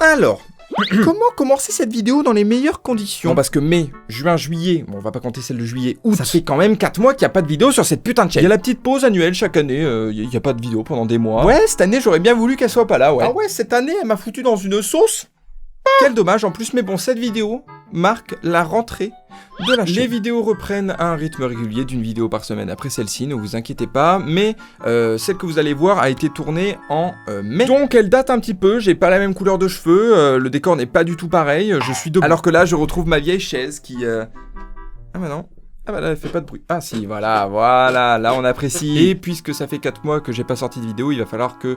Alors, comment commencer cette vidéo dans les meilleures conditions? Bon, parce que mai, juin, juillet, bon on va pas compter celle de juillet, août, ça fait quand même 4 mois qu'il n'y a pas de vidéo sur cette putain de chaîne. Il y a la petite pause annuelle chaque année, il n'y a pas de vidéo pendant des mois. Ouais, cette année j'aurais bien voulu qu'elle soit pas là, ouais. Ah ouais, cette année elle m'a foutu dans une sauce. Quel dommage en plus, mais bon, cette vidéo marque la rentrée de la chaîne. Les vidéos reprennent à un rythme régulier d'une vidéo par semaine après celle-ci, ne vous inquiétez pas, mais celle que vous allez voir a été tournée en mai. Donc elle date un petit peu, j'ai pas la même couleur de cheveux, le décor n'est pas du tout pareil, je suis debout. Alors que là, je retrouve ma vieille chaise qui... Ah bah non. Ah bah là, elle fait pas de bruit. Ah si, voilà, là on apprécie. Et puisque ça fait 4 mois que j'ai pas sorti de vidéo, il va falloir que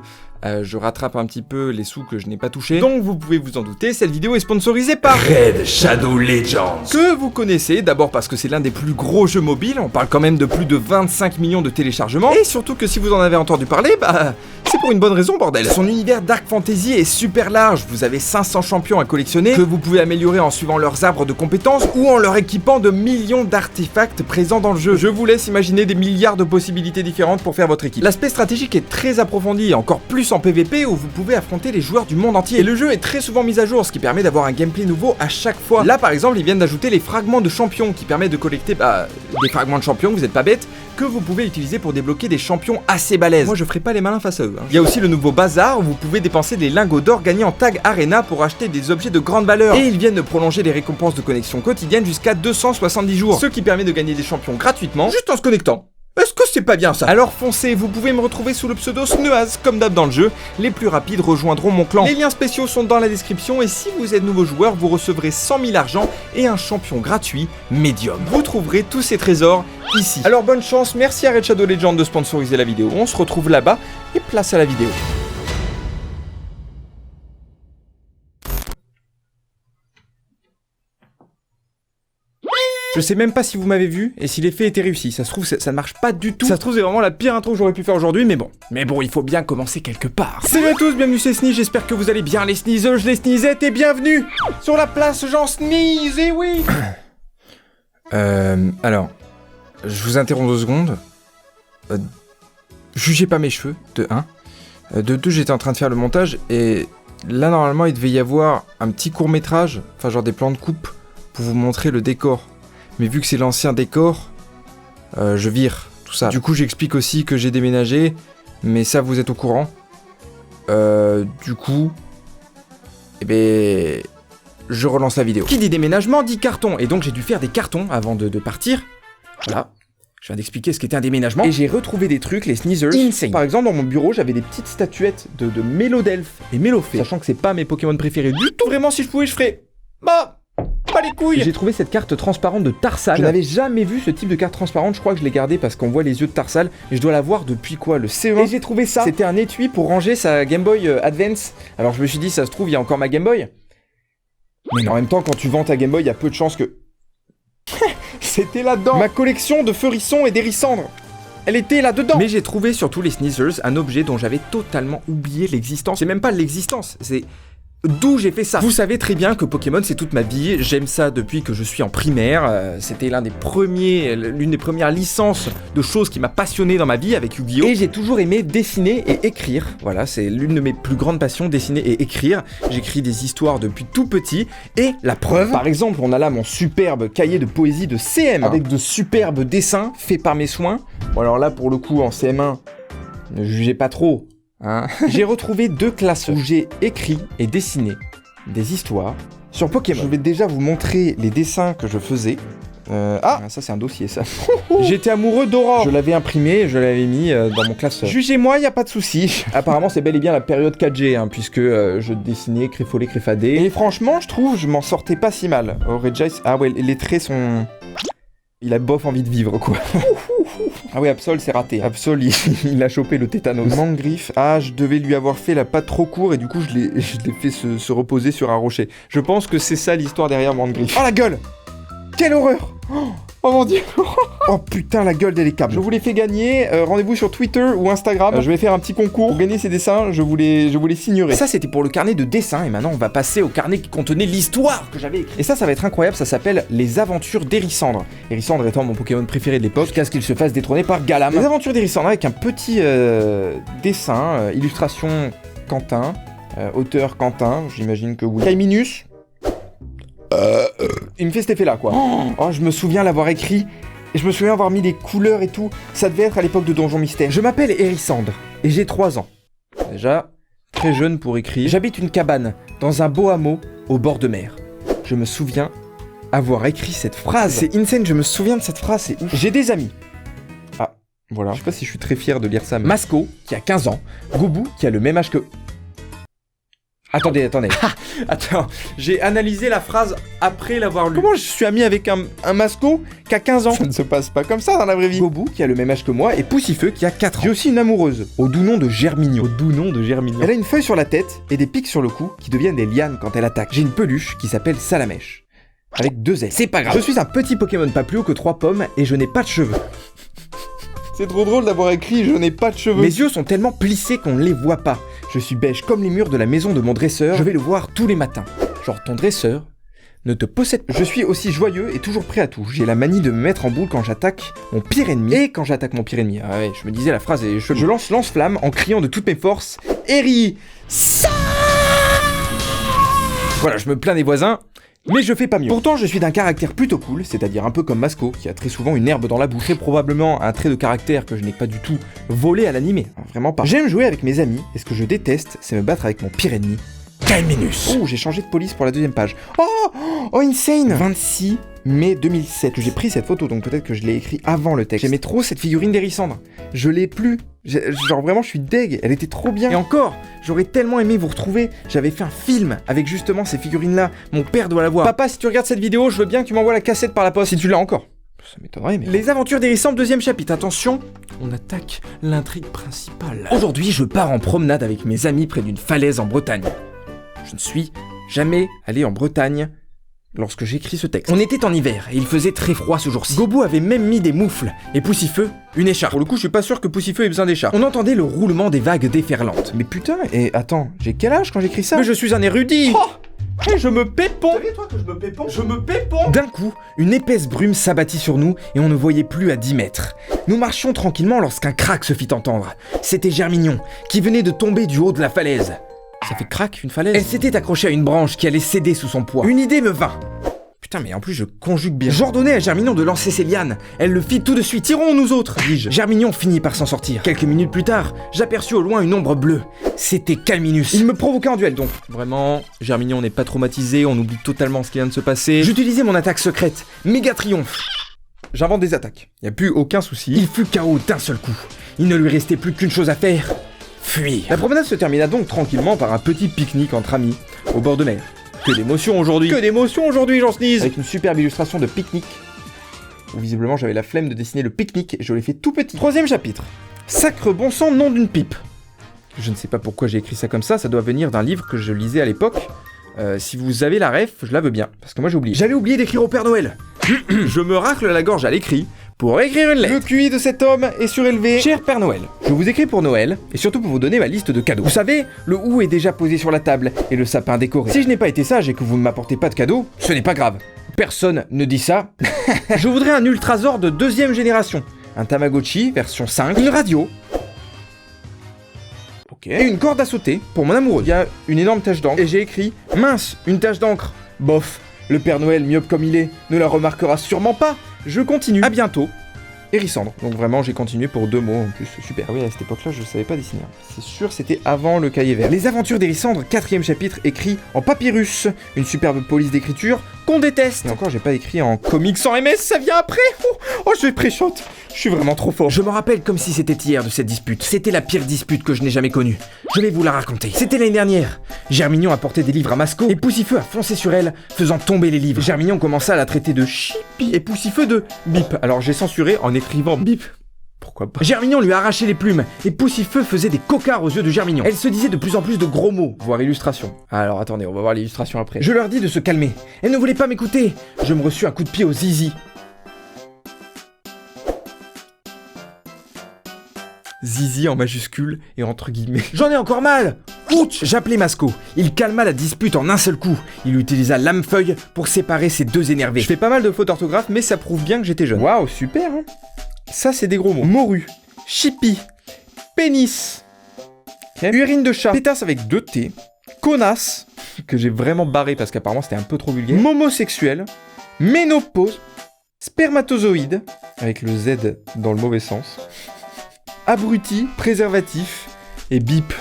je rattrape un petit peu les sous que je n'ai pas touchés. Donc vous pouvez vous en douter, cette vidéo est sponsorisée par Raid Shadow Legends, que vous connaissez, d'abord parce que c'est l'un des plus gros jeux mobiles, on parle quand même de plus de 25 millions de téléchargements, et surtout que si vous en avez entendu parler, bah c'est pour une bonne raison bordel. Son univers Dark Fantasy est super large, vous avez 500 champions à collectionner, que vous pouvez améliorer en suivant leurs arbres de compétences, ou en leur équipant de millions d'artefacts présents dans le jeu. Je vous laisse imaginer des milliards de possibilités différentes pour faire votre équipe. L'aspect stratégique est très approfondi, encore plus en PVP où vous pouvez affronter les joueurs du monde entier. Et le jeu est très souvent mis à jour, ce qui permet d'avoir un gameplay nouveau à chaque fois. Là par exemple, ils viennent d'ajouter les fragments de champions qui permettent de collecter des fragments de champions, vous êtes pas bête, que vous pouvez utiliser pour débloquer des champions assez balèzes. Moi je ferai pas les malins face à eux. Il y a aussi le nouveau bazar où vous pouvez dépenser des lingots d'or gagnés en tag arena pour acheter des objets de grande valeur. Et ils viennent de prolonger les récompenses de connexion quotidienne jusqu'à 270 jours. Ce qui permet de gagner des champions gratuitement, juste en se connectant. Est-ce que c'est pas bien ça? Alors foncez, vous pouvez me retrouver sous le pseudo Sneaz, comme d'hab dans le jeu. Les plus rapides rejoindront mon clan. Les liens spéciaux sont dans la description et si vous êtes nouveau joueur, vous recevrez 100 000 argent et un champion gratuit, médium. Vous trouverez tous ces trésors ici. Alors bonne chance, merci à Raid Shadow Legends de sponsoriser la vidéo. On se retrouve là-bas et place à la vidéo. Je sais même pas si vous m'avez vu et si l'effet était réussi, ça se trouve ça ne marche pas du tout. Ça se trouve c'est vraiment la pire intro que j'aurais pu faire aujourd'hui, mais bon, il faut bien commencer quelque part. Salut à tous, bienvenue c'est Sneeze, j'espère que vous allez bien les sneezers, les sneezettes et bienvenue sur la place Jean Sneeze, et oui. Alors, je vous interromps 2 secondes. Jugez pas mes cheveux, de 1. De 2, j'étais en train de faire le montage et là normalement il devait y avoir un petit court-métrage, enfin genre des plans de coupe pour vous montrer le décor. Mais vu que c'est l'ancien décor, je vire tout ça. Du coup, j'explique aussi que j'ai déménagé, mais ça, vous êtes au courant. Du coup, je relance la vidéo. Qui dit déménagement dit carton, et donc j'ai dû faire des cartons avant de partir. Voilà. Je viens d'expliquer ce qu'était un déménagement. Et j'ai retrouvé des trucs, les sneezers. Insane. Par exemple, dans mon bureau, j'avais des petites statuettes de Mélodelphes et Mélofée. Sachant que c'est pas mes Pokémon préférés du tout. Vraiment, si je pouvais, je ferais... Pas les couilles. J'ai trouvé cette carte transparente de Tarsal. Je n'avais jamais vu ce type de carte transparente, je crois que je l'ai gardée parce qu'on voit les yeux de Tarsal, et je dois la voir depuis quoi, le CE1. Et j'ai trouvé ça, c'était un étui pour ranger sa Game Boy Advance. Alors je me suis dit, ça se trouve, il y a encore ma Game Boy. Mais en même temps, quand tu vends ta Game Boy, il y a peu de chances que... C'était là-dedans. Ma collection de Feurissons et d'Hérissandre. Elle était là-dedans. Mais j'ai trouvé sur tous les sneezers un objet dont j'avais totalement oublié l'existence. C'est même pas l'existence, c'est... d'où j'ai fait ça. Vous savez très bien que Pokémon c'est toute ma vie, j'aime ça depuis que je suis en primaire, c'était l'une des premières licences de choses qui m'a passionné dans ma vie avec Yu-Gi-Oh! Et j'ai toujours aimé dessiner et écrire, voilà, c'est l'une de mes plus grandes passions, dessiner et écrire. J'écris des histoires depuis tout petit, et la preuve, par exemple, on a là mon superbe cahier de poésie de CM1, avec de superbes dessins faits par mes soins. Bon alors là pour le coup en CM1, ne jugez pas trop. J'ai retrouvé 2 classes où j'ai écrit et dessiné des histoires sur Pokémon. Je vais déjà vous montrer les dessins que je faisais. Ça c'est un dossier ça. J'étais amoureux d'Aurore. Je l'avais imprimé, je l'avais mis dans mon classeur. Jugez-moi, y a pas de souci. Apparemment c'est bel et bien la période 4G, puisque je dessinais, créfadé. Et franchement, je trouve, je m'en sortais pas si mal. Regice, ah ouais, les traits sont... Il a bof envie de vivre quoi. Ah oui, Absol c'est raté. Absol il a chopé le tétanos. Mangriffe, je devais lui avoir fait la patte trop court et du coup je l'ai fait se reposer sur un rocher. Je pense que c'est ça l'histoire derrière Mangriffe. Oh la gueule! Quelle horreur! Oh mon dieu! Oh putain, la gueule d'Elecable. Je vous l'ai fait gagner, rendez-vous sur Twitter ou Instagram. Je vais faire un petit concours pour gagner ces dessins, je vous les signerai. Ça c'était pour le carnet de dessin et maintenant on va passer au carnet qui contenait l'histoire que j'avais écrite. Et ça va être incroyable, ça s'appelle Les Aventures d'Hérissandre. Hérissandre étant mon Pokémon préféré de l'époque, jusqu'à ce qu'il se fasse détrôner par Galam. Les Aventures d'Hérissandre avec un petit dessin, illustration Quentin. Auteur Quentin, j'imagine que oui. Caiminus. Il me fait cet effet-là, quoi. Oh, je me souviens l'avoir écrit, et je me souviens avoir mis des couleurs et tout. Ça devait être à l'époque de Donjon Mystère. Je m'appelle Hérissandre, et j'ai 3 ans. Déjà, très jeune pour écrire. J'habite une cabane, dans un beau hameau, au bord de mer. Je me souviens avoir écrit cette phrase. C'est insane, je me souviens de cette phrase, c'est ouf. J'ai des amis. Ah, voilà. Je sais pas si je suis très fier de lire ça, mais... Masco, qui a 15 ans. Goubou, qui a le même âge que... Attendez. Attends, j'ai analysé la phrase après l'avoir lu. Comment je suis ami avec un Masco qui a 15 ans? Ça ne se passe pas comme ça dans la vraie vie. Goubou, qui a le même âge que moi, et Poussifeu, qui a 4 ans. J'ai aussi une amoureuse, au doux nom de Germignon. Elle a une feuille sur la tête et des pics sur le cou qui deviennent des lianes quand elle attaque. J'ai une peluche qui s'appelle Salamèche, avec 2 L. C'est pas grave. Je suis un petit Pokémon pas plus haut que 3 pommes et je n'ai pas de cheveux. C'est trop drôle d'avoir écrit « Je n'ai pas de cheveux ». Mes yeux sont tellement plissés qu'on ne les voit pas. Je suis beige comme les murs de la maison de mon dresseur. Je vais le voir tous les matins. Genre ton dresseur ne te possède pas. Je suis aussi joyeux et toujours prêt à tout. J'ai la manie de me mettre en boule quand j'attaque mon pire ennemi. Et quand j'attaque mon pire ennemi, ah ouais, je me disais la phrase et je lance lance-flamme en criant de toutes mes forces « Eri ça !» Voilà, je me plains des voisins. Mais je fais pas mieux. Pourtant, je suis d'un caractère plutôt cool, c'est-à-dire un peu comme Masco, qui a très souvent une herbe dans la bouche. Très probablement un trait de caractère que je n'ai pas du tout volé à l'animé. Vraiment pas. J'aime jouer avec mes amis, et ce que je déteste, c'est me battre avec mon pire ennemi. Caiminus. Oh, j'ai changé de police pour la 2e page. Oh, insane. 26 mai 2007, que j'ai pris cette photo, donc peut-être que je l'ai écrit avant le texte. J'aimais trop cette figurine d'Hérissandre. Je l'ai plus. Genre vraiment, je suis deg. Elle était trop bien. Et encore, j'aurais tellement aimé vous retrouver. J'avais fait un film avec justement ces figurines-là. Mon père doit l'avoir. Papa, si tu regardes cette vidéo, je veux bien que tu m'envoies la cassette par la poste. Si tu l'as encore. Ça m'étonnerait, mais... Les aventures d'Hérissandre, 2e chapitre. Attention, on attaque l'intrigue principale. Aujourd'hui, je pars en promenade avec mes amis près d'une falaise en Bretagne. Je ne suis jamais allé en Bretagne lorsque j'écris ce texte. On était en hiver et il faisait très froid ce jour-ci. Goubou avait même mis des moufles et Poussifeu, une écharpe. Pour le coup, je suis pas sûr que Poussifeu ait besoin d'écharpe. On entendait le roulement des vagues déferlantes. Mais putain, et attends, j'ai quel âge quand j'écris ça? Mais je suis un érudit. Et je me péponds. Tu savais toi que je me péponds? Je me péponds. D'un coup, une épaisse brume s'abattit sur nous et on ne voyait plus à 10 mètres. Nous marchions tranquillement lorsqu'un crack se fit entendre. C'était Germignon, qui venait de tomber du haut de la falaise. Ça fait crack, une falaise? Elle s'était accrochée à une branche qui allait céder sous son poids. Une idée me vint. Putain, mais en plus je conjugue bien. J'ordonnais à Germignon de lancer ses lianes. Elle le fit tout de suite. Tirons nous autres, dis-je. Germignon finit par s'en sortir. Quelques minutes plus tard, j'aperçus au loin une ombre bleue. C'était Calminus. Il me provoquait en duel, donc vraiment, Germignon n'est pas traumatisé, on oublie totalement ce qui vient de se passer. J'utilisais mon attaque secrète, méga triomphe. J'invente des attaques. Y a plus aucun souci. Il fut KO d'un seul coup. Il ne lui restait plus qu'une chose à faire. Fuir. La promenade se termina donc tranquillement par un petit pique-nique entre amis, au bord de mer. Que d'émotions aujourd'hui. Que d'émotions aujourd'hui, j'en sneeze. Avec une superbe illustration de pique-nique. Où visiblement j'avais la flemme de dessiner le pique-nique et je l'ai fait tout petit. 3e chapitre. Sacre bon sang, nom d'une pipe. Je ne sais pas pourquoi j'ai écrit ça comme ça doit venir d'un livre que je lisais à l'époque. Si vous avez la ref, je la veux bien, parce que moi j'ai oublié. J'avais oublié d'écrire au Père Noël. Je me racle la gorge à l'écrit pour écrire une lettre. Le QI de cet homme est surélevé. Cher Père Noël, je vous écris pour Noël, et surtout pour vous donner ma liste de cadeaux. Vous savez, le hou est déjà posé sur la table, et le sapin décoré. Si je n'ai pas été sage et que vous ne m'apportez pas de cadeaux, ce n'est pas grave. Personne ne dit ça. Je voudrais un Ultrazord de 2e génération, un Tamagotchi version 5, une radio, et une corde à sauter pour mon amoureuse. Il y a une énorme tache d'encre, et j'ai écrit « Mince, une tache d'encre. Bof, le Père Noël, myope comme il est, ne la remarquera sûrement pas. Je continue. À bientôt. Hérissandre. » Donc vraiment, j'ai continué pour 2 mots en plus. Super. Ah oui, à cette époque-là, je savais pas dessiner. C'est sûr, c'était avant le cahier vert. Les aventures d'Hérissandre, 4e chapitre, écrit en papyrus. Une superbe police d'écriture qu'on déteste. Et encore, j'ai pas écrit en comics sans MS, ça vient après. Oh, je suis préchote. Je suis vraiment trop fort. Je me rappelle comme si c'était hier de cette dispute. C'était la pire dispute que je n'ai jamais connue. Je vais vous la raconter. C'était l'année dernière. Germignon a porté des livres à Masco et Poussifeu a foncé sur elle, faisant tomber les livres. Germignon commença à la traiter de chipi et Poussifeu de bip. Alors j'ai censuré en écrivant bip. Pourquoi pas? Germignon lui a arraché les plumes et Poussifeu faisait des cocards aux yeux de Germignon. Elle se disait de plus en plus de gros mots, voire illustrations. Alors attendez, on va voir l'illustration après. Je leur dis de se calmer. Elle ne voulait pas m'écouter. Je me reçus un coup de pied au zizi. Zizi en majuscule et entre guillemets. J'en ai encore mal! Ouch! J'appelai Masco. Il calma la dispute en un seul coup. Il utilisa lame-feuille pour séparer ces deux énervés. Je fais pas mal de fautes d'orthographe, mais ça prouve bien que j'étais jeune. Waouh, super! Hein, ça, c'est des gros mots. Morue, chipi, pénis, urine de chat, pétasse avec 2 T, connasse, que j'ai vraiment barré parce qu'apparemment c'était un peu trop vulgaire, momosexuel, ménopause, spermatozoïde, avec le Z dans le mauvais sens, abruti, préservatif et bip.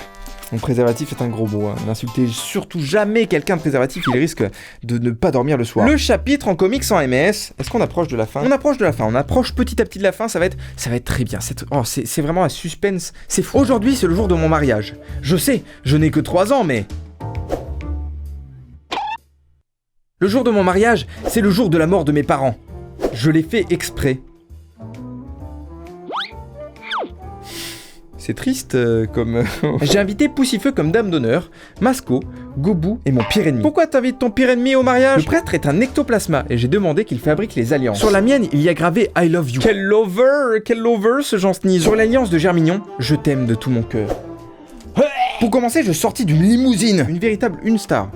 Donc préservatif est un gros mot, hein. N'insultez surtout jamais quelqu'un de préservatif, il risque de ne pas dormir le soir. Le chapitre en comics en MS, est-ce qu'on approche de la fin? On approche de la fin, on approche petit à petit de la fin, ça va être très bien. C'est vraiment un suspense, c'est fou. Aujourd'hui c'est le jour de mon mariage. Je sais, je n'ai que 3 ans, mais... Le jour de mon mariage, c'est le jour de la mort de mes parents. Je l'ai fait exprès. C'est triste comme... J'ai invité Poussifeu comme dame d'honneur, Masco, Gobou et mon pire ennemi. Pourquoi t'invites ton pire ennemi au mariage? Le prêtre est un ectoplasma et j'ai demandé qu'il fabrique les alliances. Sur la mienne, il y a gravé I love you. Quel lover ce Jean Sneeze. Sur l'alliance de Germignon, je t'aime de tout mon cœur. Pour commencer, je sortis d'une limousine, une véritable star.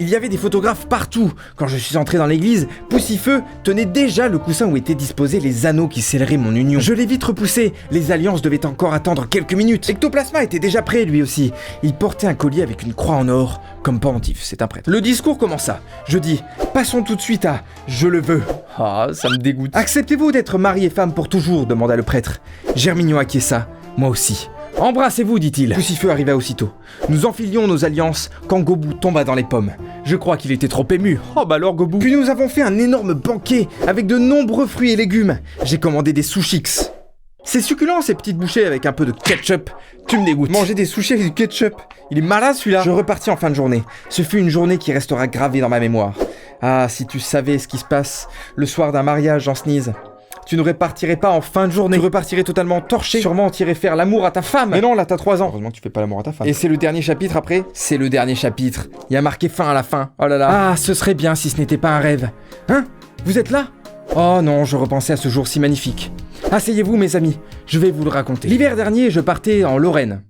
Il y avait des photographes partout. Quand je suis entré dans l'église, Poussifeu tenait déjà le coussin où étaient disposés les anneaux qui scelleraient mon union. Je l'ai vite repoussé, les alliances devaient encore attendre quelques minutes. Ectoplasma était déjà prêt lui aussi. Il portait un collier avec une croix en or, comme pendentif, c'est un prêtre. Le discours commença. Je dis, passons tout de suite à « Je le veux ». Ah, ça me dégoûte. Acceptez-vous d'être mari et femme pour toujours, demanda le prêtre. Germignon acquiesça, moi aussi. Embrassez-vous, dit-il. Poussifeu arriva aussitôt. Nous enfilions nos alliances quand Gobou tomba dans les pommes. Je crois qu'il était trop ému. Oh bah alors Gobou. Puis nous avons fait un énorme banquet avec de nombreux fruits et légumes. J'ai commandé des sushis. C'est succulent ces petites bouchées avec un peu de ketchup. Tu me dégoûtes. Manger des sushis avec du ketchup. Il est malade celui-là. Je repartis en fin de journée. Ce fut une journée qui restera gravée dans ma mémoire. Ah, si tu savais ce qui se passe le soir d'un mariage, Jean Sneeze. Tu ne repartirais pas en fin de journée. Tu repartirais totalement torché. Sûrement t'irais faire l'amour à ta femme. Mais non, là t'as 3 ans. Heureusement que tu fais pas l'amour à ta femme. Et c'est le dernier chapitre après? C'est le dernier chapitre. Il y a marqué fin à la fin. Oh là là. Ah, ce serait bien si ce n'était pas un rêve. Hein? Vous êtes là? Oh non, je repensais à ce jour si magnifique. Asseyez-vous mes amis, je vais vous le raconter. L'hiver dernier, je partais en Lorraine.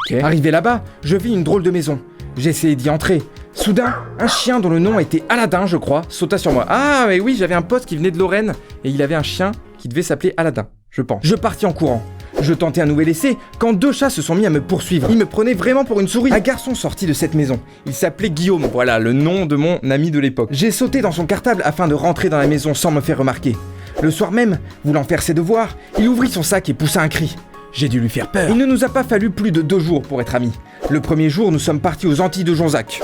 Okay. Arrivé là-bas, je vis une drôle de maison. J'ai essayé d'y entrer. Soudain, un chien dont le nom était Aladdin, je crois, sauta sur moi. Ah, mais oui, j'avais un pote qui venait de Lorraine et il avait un chien qui devait s'appeler Aladdin, je pense. Je partis en courant. Je tentais un nouvel essai quand 2 chats se sont mis à me poursuivre. Ils me prenaient vraiment pour une souris. Un garçon sortit de cette maison. Il s'appelait Guillaume. Voilà, le nom de mon ami de l'époque. J'ai sauté dans son cartable afin de rentrer dans la maison sans me faire remarquer. Le soir même, voulant faire ses devoirs, il ouvrit son sac et poussa un cri. J'ai dû lui faire peur. Il ne nous a pas fallu plus de 2 jours pour être amis. Le premier jour, nous sommes partis aux Antilles de Jonzac.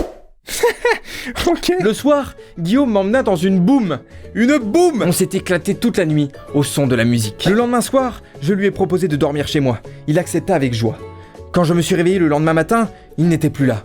Ok. Le soir, Guillaume m'emmena dans une boum. Une boum. On s'est éclaté toute la nuit au son de la musique. Le lendemain soir, je lui ai proposé de dormir chez moi. Il accepta avec joie. Quand je me suis réveillé le lendemain matin, il n'était plus là.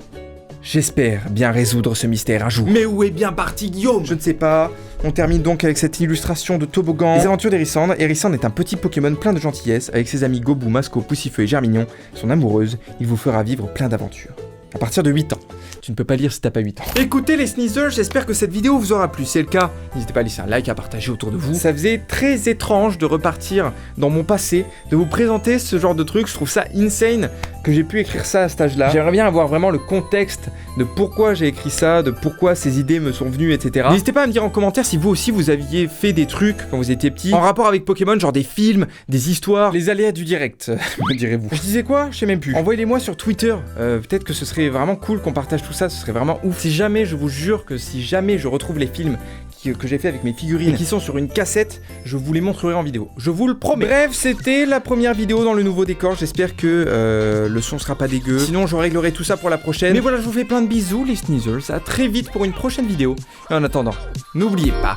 J'espère bien résoudre ce mystère un jour. Mais où est bien parti Guillaume? Je ne sais pas. On termine donc avec cette illustration de Toboggan. Les aventures d'Hérisande. Hérisande est un petit Pokémon plein de gentillesse. Avec ses amis Gobou, Masco, Poussifeu et Germignon, son amoureuse, il vous fera vivre plein d'aventures. À partir de 8 ans. Tu ne peux pas lire si t'as pas 8 ans. Écoutez les Sneezers, j'espère que cette vidéo vous aura plu. Si c'est le cas, n'hésitez pas à laisser un like, à partager autour de vous. Ça faisait très étrange de repartir dans mon passé, de vous présenter ce genre de truc. Je trouve ça insane que j'ai pu écrire ça à cet âge-là. J'aimerais bien avoir vraiment le contexte de pourquoi j'ai écrit ça, de pourquoi ces idées me sont venues, etc. N'hésitez pas à me dire en commentaire si vous aussi vous aviez fait des trucs quand vous étiez petit, en rapport avec Pokémon, genre des films, des histoires, les aléas du direct, me direz-vous. Je disais quoi? Je sais même plus. Envoyez-les-moi sur Twitter. Peut-être que ce serait vraiment cool qu'on partage tout ça, ce serait vraiment ouf. Si jamais, je vous jure que si jamais je retrouve les films que j'ai fait avec mes figurines et qui sont sur une cassette, je vous les montrerai en vidéo. Je vous le promets. Bref, c'était la première vidéo dans le nouveau décor. J'espère que le son sera pas dégueu. Sinon, je réglerai tout ça pour la prochaine. Mais voilà, je vous fais plein de bisous, les Sneezers. À très vite pour une prochaine vidéo. Et en attendant, n'oubliez pas...